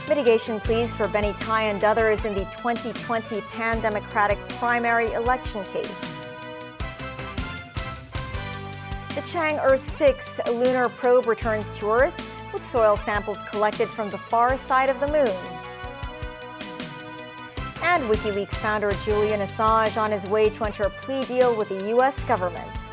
Mitigation pleas for Benny Tai and others in the 2020 pan-democratic primary election case. The Chang'e 6 lunar probe returns to Earth with soil samples collected from the far side of the moon. And WikiLeaks founder Julian Assange on his way to enter a plea deal with the U.S. government.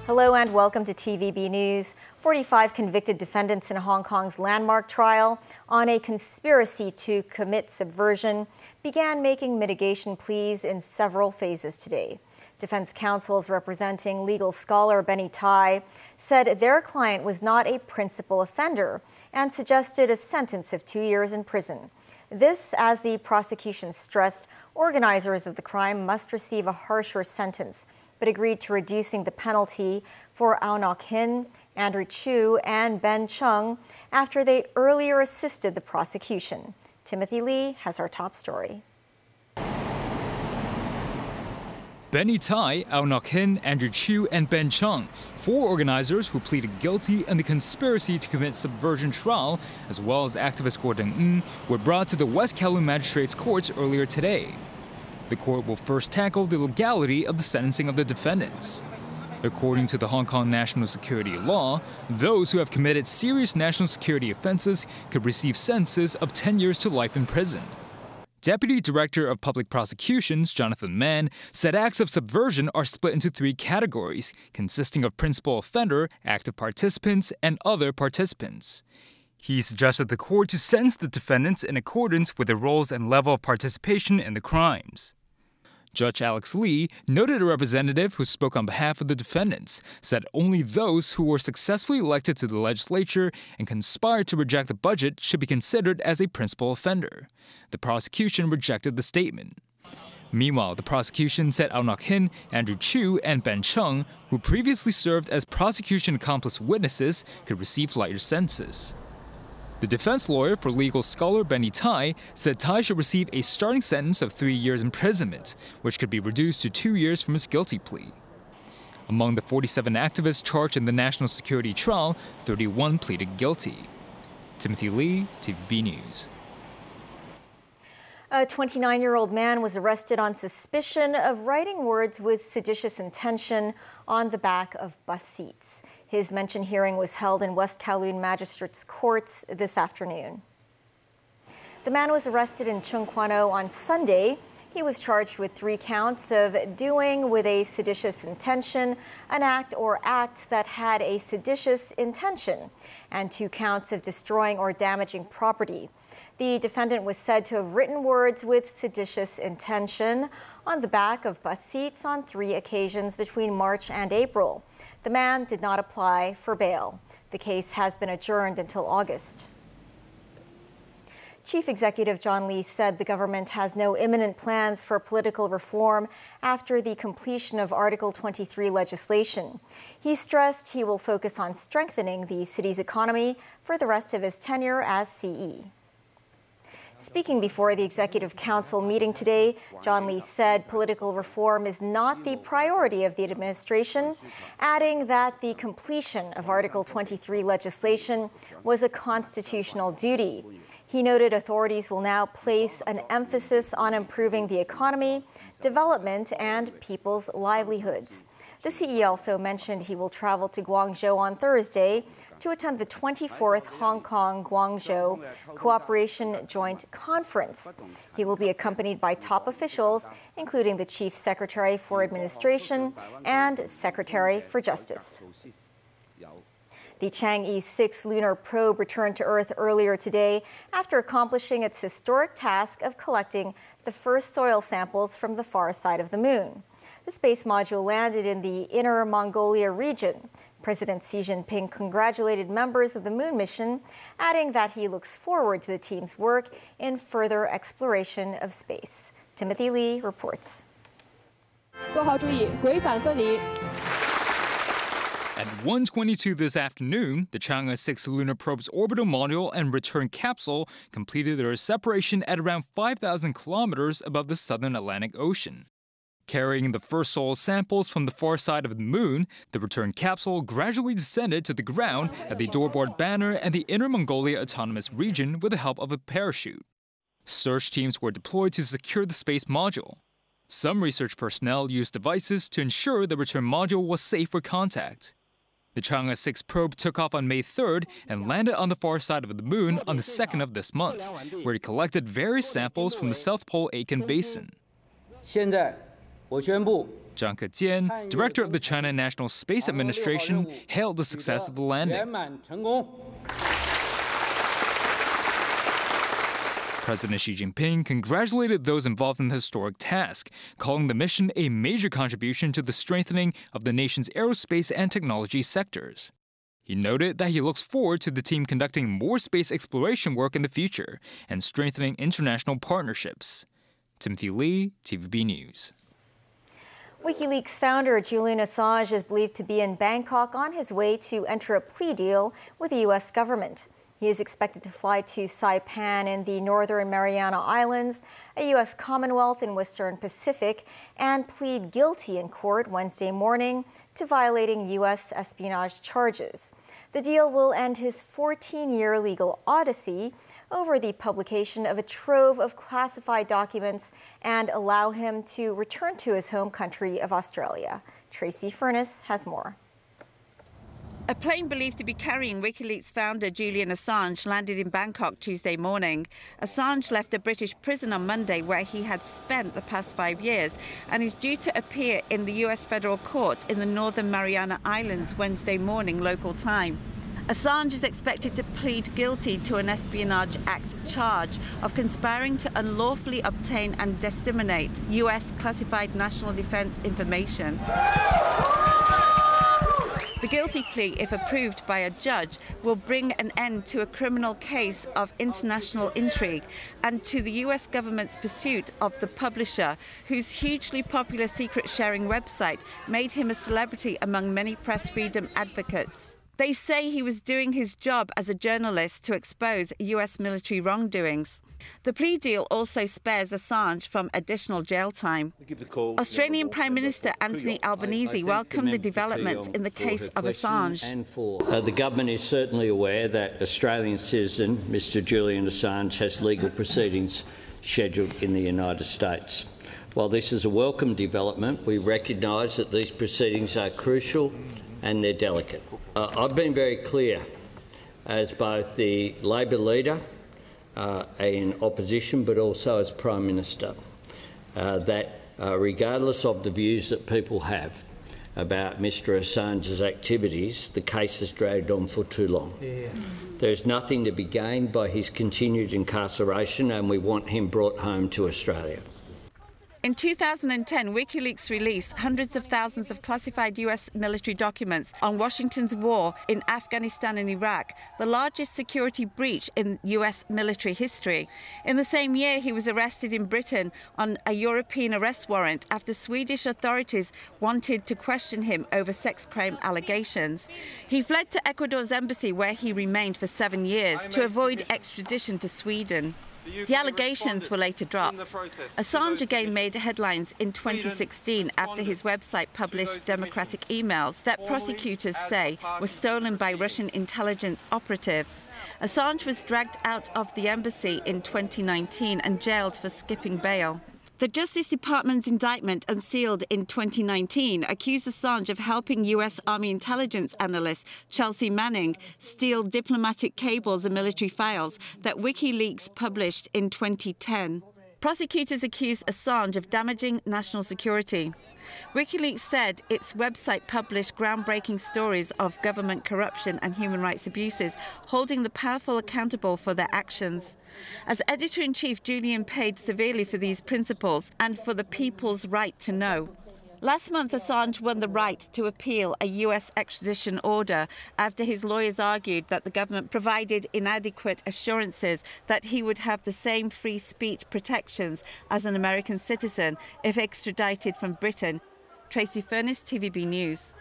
Hello and welcome to TVB News. 45 convicted defendants in Hong Kong's landmark trial on a conspiracy to commit subversion began making mitigation pleas in several phases today. Defense counsels representing legal scholar Benny Tai said their client was not a principal offender and suggested a sentence of 2 years in prison. This, as the prosecution stressed, organizers of the crime must receive a harsher sentence, but agreed to reducing the penalty for Au Nok Hin, Andrew Chu, and Ben Chung after they earlier assisted the prosecution. Timothy Lee has our top story. Benny Tai, Au Nok Hin, Andrew Chu, and Ben Chung, 4 organizers who pleaded guilty in the conspiracy to commit subversion trial, as well as activist Guo Deng-en, were brought to the West Kowloon Magistrates Courts earlier today. The court will first tackle the legality of the sentencing of the defendants. According to the Hong Kong national security law, those who have committed serious national security offenses could receive sentences of 10 years to life in prison. Deputy Director of Public Prosecutions, Jonathan Mann, said acts of subversion are split into 3 categories, consisting of principal offender, active participants, and other participants. He suggested the court to sentence the defendants in accordance with their roles and level of participation in the crimes. Judge Alex Lee, noted a representative who spoke on behalf of the defendants, said only those who were successfully elected to the legislature and conspired to reject the budget should be considered as a principal offender. The prosecution rejected the statement. Meanwhile, the prosecution said Au Nok Hin, Andrew Chu, and Ben Chung, who previously served as prosecution accomplice witnesses, could receive lighter sentences. The defense lawyer for legal scholar Benny Tai said Tai should receive a starting sentence of 3 years imprisonment, which could be reduced to 2 years from his guilty plea. Among the 47 activists charged in the national security trial, 31 pleaded guilty. Timothy Lee, TVB News. A 29-year-old man was arrested on suspicion of writing words with seditious intention on the back of bus seats. His mention hearing was held in West Kowloon Magistrates Courts this afternoon. The man was arrested in Chung Kwan O on Sunday. He was charged with 3 counts of doing with a seditious intention an act or acts that had a seditious intention, and 2 counts of destroying or damaging property. The defendant was said to have written words with seditious intention on the back of bus seats on 3 occasions between March and April. The man did not apply for bail. The case has been adjourned until August. Chief Executive John Lee said the government has no imminent plans for political reform after the completion of Article 23 legislation. He stressed he will focus on strengthening the city's economy for the rest of his tenure as CE. Speaking before the Executive Council meeting today, John Lee said political reform is not the priority of the administration, adding that the completion of Article 23 legislation was a constitutional duty. He noted authorities will now place an emphasis on improving the economy, development, and people's livelihoods. The CE also mentioned he will travel to Guangzhou on Thursday to attend the 24th Hong Kong-Guangzhou Cooperation Joint Conference. He will be accompanied by top officials, including the Chief Secretary for Administration and Secretary for Justice. The Chang'e 6 lunar probe returned to Earth earlier today after accomplishing its historic task of collecting the first soil samples from the far side of the moon. The space module landed in the Inner Mongolia region. President Xi Jinping congratulated members of the moon mission, adding that he looks forward to the team's work in further exploration of space. Timothy Lee reports. At 1:22 this afternoon, the Chang'e 6 lunar probe's orbital module and return capsule completed their separation at around 5,000 kilometers above the southern Atlantic Ocean. Carrying the first soil samples from the far side of the moon, the return capsule gradually descended to the ground at the Dorboard Banner and the Inner Mongolia Autonomous Region with the help of a parachute. Search teams were deployed to secure the space module. Some research personnel used devices to ensure the return module was safe for contact. The Chang'e 6 probe took off on May 3rd and landed on the far side of the moon on the 2nd of this month, where it collected various samples from the South Pole Aitken Basin. Zhang Kejian, director of the China National Space Administration, hailed the success of the landing. President Xi Jinping congratulated those involved in the historic task, calling the mission a major contribution to the strengthening of the nation's aerospace and technology sectors. He noted that he looks forward to the team conducting more space exploration work in the future and strengthening international partnerships. Timothy Lee, TVB News. WikiLeaks founder Julian Assange is believed to be in Bangkok on his way to enter a plea deal with the U.S. government. He is expected to fly to Saipan in the Northern Mariana Islands, a U.S. Commonwealth in Western Pacific, and plead guilty in court Wednesday morning to violating U.S. espionage charges. The deal will end his 14-year legal odyssey over the publication of a trove of classified documents and allow him to return to his home country of Australia. Tracy Furness has more. A plane believed to be carrying WikiLeaks founder Julian Assange landed in Bangkok Tuesday morning. Assange left a British prison on Monday where he had spent the past 5 years and is due to appear in the US federal court in the Northern Mariana Islands Wednesday morning local time. Assange is expected to plead guilty to an Espionage Act charge of conspiring to unlawfully obtain and disseminate US classified national defense information. The guilty plea, if approved by a judge, will bring an end to a criminal case of international intrigue and to the US government's pursuit of the publisher, whose hugely popular secret-sharing website made him a celebrity among many press freedom advocates. They say he was doing his job as a journalist to expose US military wrongdoings. The plea deal also spares Assange from additional jail time. Australian Prime Minister Anthony Albanese welcomed the developments in the case of Assange. The government is certainly aware that Australian citizen Mr Julian Assange has legal proceedings scheduled in the United States. While this is a welcome development, we recognise that these proceedings are crucial and they're delicate. I've been very clear, as both the Labor leader in opposition but also as Prime Minister, that regardless of the views that people have about Mr Assange's activities, the case has dragged on for too long. There's nothing to be gained by his continued incarceration, and we want him brought home to Australia. In 2010, WikiLeaks released hundreds of thousands of classified US military documents on Washington's war in Afghanistan and Iraq, the largest security breach in US military history. In the same year, he was arrested in Britain on a European arrest warrant after Swedish authorities wanted to question him over sex crime allegations. He fled to Ecuador's embassy, where he remained for 7 years to avoid extradition to Sweden. The allegations were later dropped. Assange again made headlines in 2016 after his website published democratic emails that prosecutors say were stolen by Russian intelligence operatives. Assange was dragged out of the embassy in 2019 and jailed for skipping bail. The Justice Department's indictment, unsealed in 2019, accused Assange of helping US Army intelligence analyst Chelsea Manning steal diplomatic cables and military files that WikiLeaks published in 2010. Prosecutors accused Assange of damaging national security. WikiLeaks said its website published groundbreaking stories of government corruption and human rights abuses, holding the powerful accountable for their actions. As editor-in-chief, Julian paid severely for these principles and for the people's right to know. Last month, Assange won the right to appeal a US extradition order after his lawyers argued that the government provided inadequate assurances that he would have the same free speech protections as an American citizen if extradited from Britain. Tracy Furness, TVB News.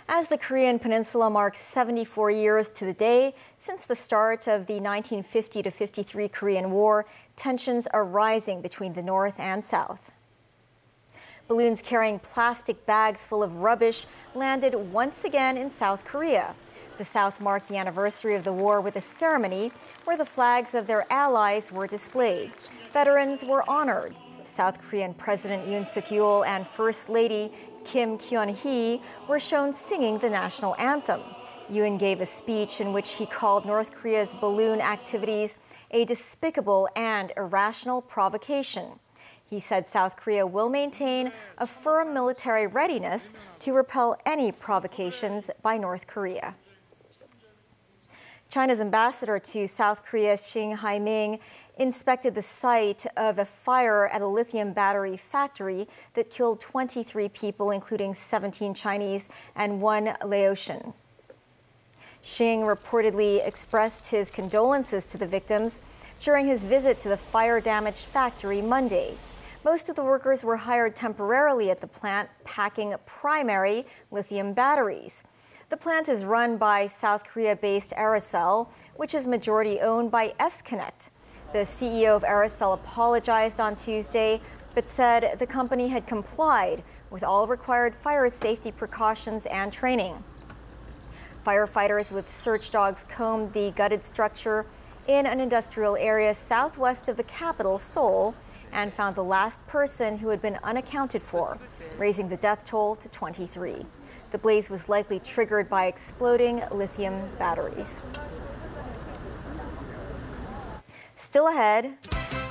As the Korean Peninsula marks 74 years to the day since the start of the 1950-53 Korean War, tensions are rising between the North and South. Balloons carrying plastic bags full of rubbish landed once again in South Korea. The South marked the anniversary of the war with a ceremony where the flags of their allies were displayed. Veterans were honored. South Korean President Yoon Suk-yeol and First Lady Kim Kyun-hee were shown singing the national anthem. Yoon gave a speech in which he called North Korea's balloon activities a despicable and irrational provocation. He said South Korea will maintain a firm military readiness to repel any provocations by North Korea. China's ambassador to South Korea, Xing Haiming, inspected the site of a fire at a lithium battery factory that killed 23 people, including 17 Chinese and 1 Laotian. Xing reportedly expressed his condolences to the victims during his visit to the fire-damaged factory Monday. Most of the workers were hired temporarily at the plant, packing primary lithium batteries. The plant is run by South Korea-based Aerocell, which is majority owned by S-Connect. The CEO of Aerocell apologized on Tuesday, but said the company had complied with all required fire safety precautions and training. Firefighters with search dogs combed the gutted structure in an industrial area southwest of the capital, Seoul, and found the last person who had been unaccounted for, raising the death toll to 23. The blaze was likely triggered by exploding lithium batteries. Still ahead,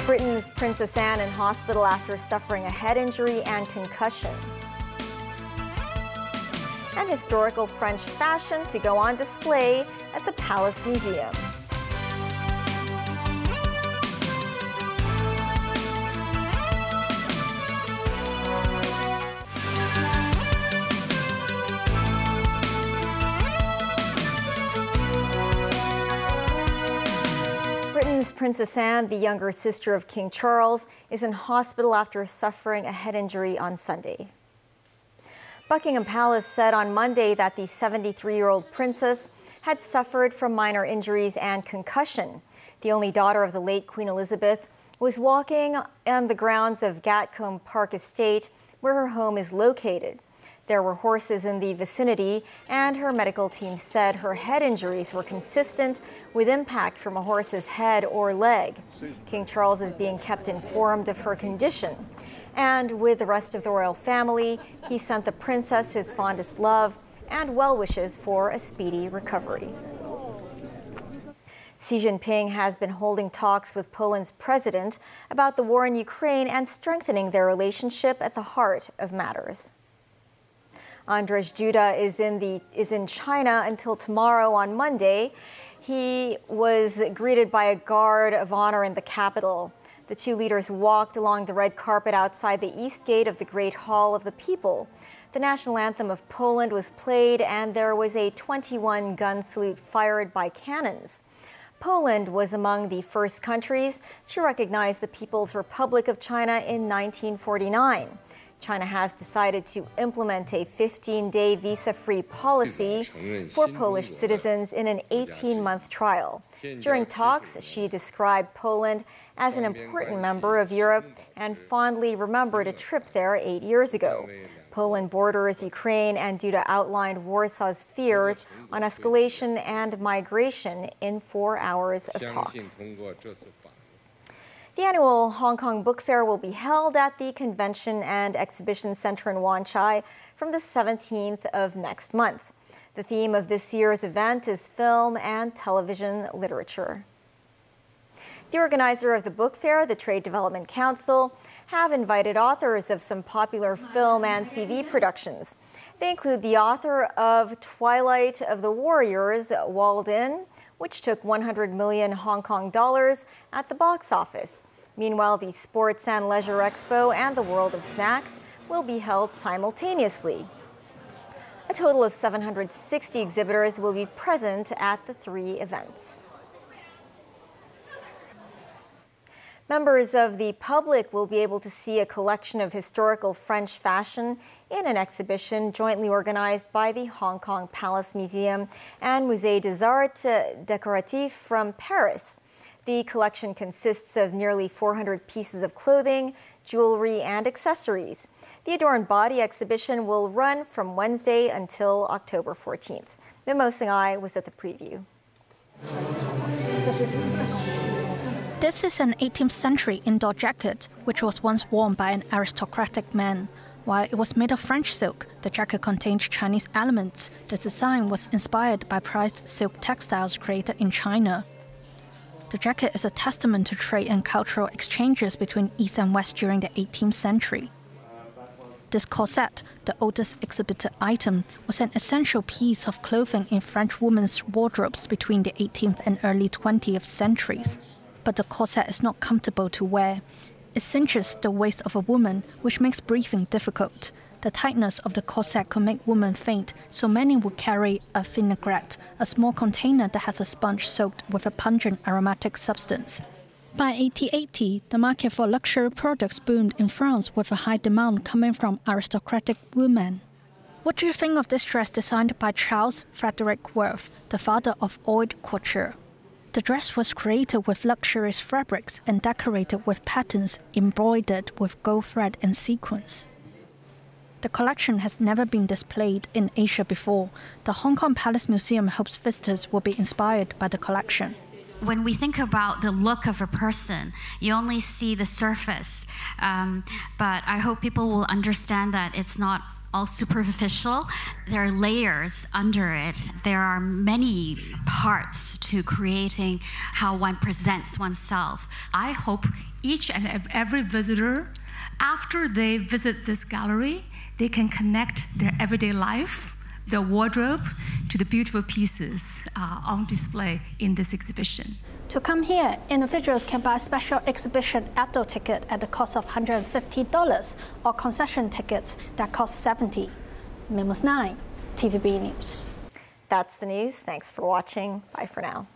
Britain's Princess Anne in hospital after suffering a head injury and concussion. And historical French fashion to go on display at the Palace Museum. Britain's Princess Anne, the younger sister of King Charles, is in hospital after suffering a head injury on Sunday. Buckingham Palace said on Monday that the 73-year-old princess had suffered from minor injuries and concussion. The only daughter of the late Queen Elizabeth was walking on the grounds of Gatcombe Park Estate, where her home is located. There were horses in the vicinity, and her medical team said her head injuries were consistent with impact from a horse's head or leg. King Charles is being kept informed of her condition. And with the rest of the royal family, he sent the princess his fondest love and well wishes for a speedy recovery. Xi Jinping has been holding talks with Poland's president about the war in Ukraine and strengthening their relationship at the heart of matters. Andrzej Duda is in China until tomorrow on Monday. He was greeted by a guard of honor in the capital. The two leaders walked along the red carpet outside the east gate of the Great Hall of the People. The national anthem of Poland was played, and there was a 21-gun salute fired by cannons. Poland was among the first countries to recognize the People's Republic of China in 1949. China has decided to implement a 15-day visa-free policy for Polish citizens in an 18-month trial. During talks, Xi described Poland as an important member of Europe and fondly remembered a trip there 8 years ago. Poland borders Ukraine, and Duda outlined Warsaw's fears on escalation and migration in 4 hours of talks. The annual Hong Kong Book Fair will be held at the Convention and Exhibition Center in Wan Chai from the 17th of next month. The theme of this year's event is film and television literature. The organizer of the book fair, the Trade Development Council, have invited authors of some popular film and TV productions. They include the author of Twilight of the Warriors, Walled In, which took 100 million Hong Kong dollars at the box office. Meanwhile, the Sports and Leisure Expo and the World of Snacks will be held simultaneously. A total of 760 exhibitors will be present at the 3 events. Members of the public will be able to see a collection of historical French fashion in an exhibition jointly organized by the Hong Kong Palace Museum and Musée des Arts Décoratifs from Paris. The collection consists of nearly 400 pieces of clothing, jewelry, and accessories. The Adorned Body exhibition will run from Wednesday until October 14th. Mimo Singhai was at the preview. This is an 18th century indoor jacket, which was once worn by an aristocratic man. While it was made of French silk, the jacket contained Chinese elements. The design was inspired by prized silk textiles created in China. The jacket is a testament to trade and cultural exchanges between East and West during the 18th century. This corset, the oldest exhibited item, was an essential piece of clothing in French women's wardrobes between the 18th and early 20th centuries. But the corset is not comfortable to wear. It cinches the waist of a woman, which makes breathing difficult. The tightness of the corset could make women faint, so many would carry a vinaigrette, a small container that has a sponge soaked with a pungent aromatic substance. By 1880, the market for luxury products boomed in France with a high demand coming from aristocratic women. What do you think of this dress designed by Charles Frederick Worth, the father of haute couture? The dress was created with luxurious fabrics and decorated with patterns embroidered with gold thread and sequins. The collection has never been displayed in Asia before. The Hong Kong Palace Museum hopes visitors will be inspired by the collection. When we think about the look of a person, you only see the surface. But I hope people will understand that it's not all superficial. There are layers under it. There are many parts to creating how one presents oneself. I hope each and every visitor, after they visit this gallery, they can connect their everyday life, their wardrobe, to the beautiful pieces on display in this exhibition. To come here, individuals can buy a special exhibition adult ticket at the cost of $150 or concession tickets that cost $70. Mimo Singhai, TVB News. That's the news. Thanks for watching. Bye for now.